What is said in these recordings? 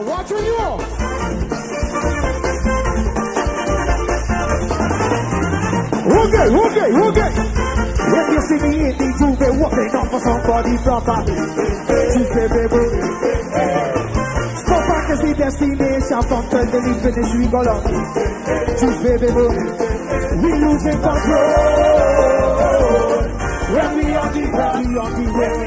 I'm watching you. Okay. If you see me in the Juve walking up for somebody proper, Juve baby. So far as the destination from till the finish we go up. Juve baby, we losing control. When we on the way,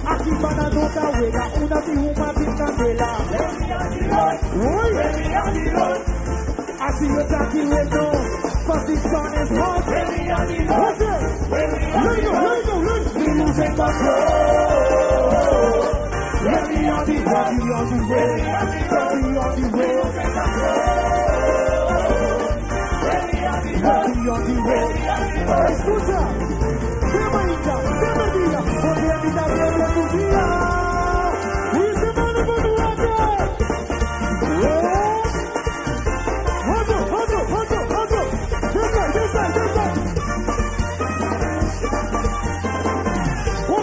aquí para no cabela, una figura sin candela. Así yo te aquí bueno, position is hot. Let go. We losing control. When we on the way. Escucha. Bienvenida, porque a mí también me gustía. Y se van a poner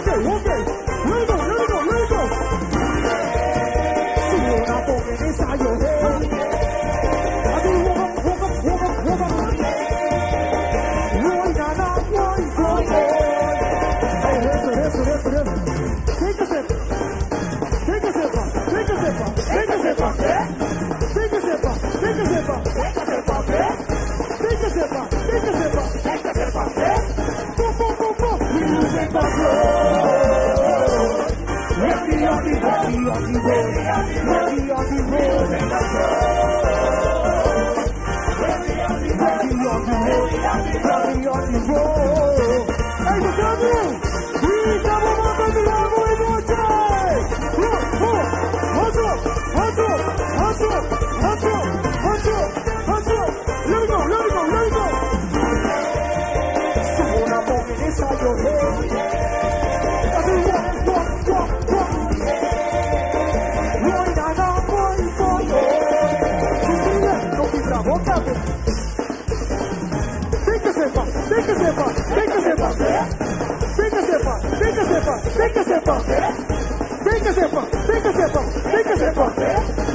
Okay, let go. Si una poca en ensayo,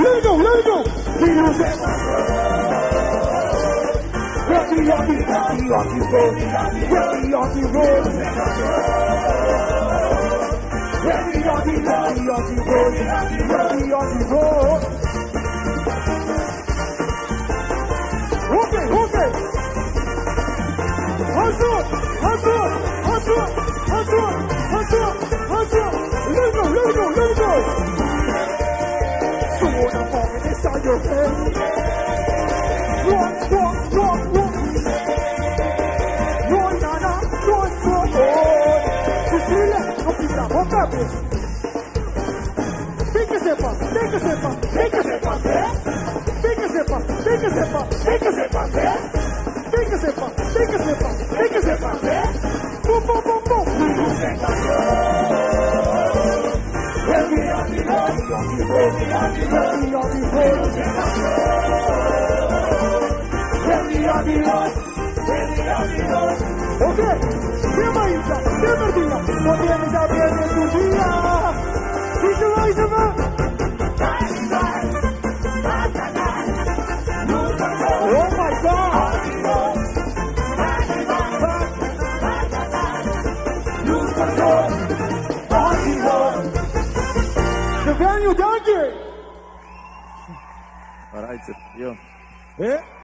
Let go. We lose it. We on the road. Okay. Hustle. Let go. So what I'm falling inside your head. Run. Cecilia, no pisa, boca, bitch. Tem que ser pá. Pum. Okay, bienvenida, porque me da bien en tu día. Oh my God! Lose control, the venue donkey. Alright, yo.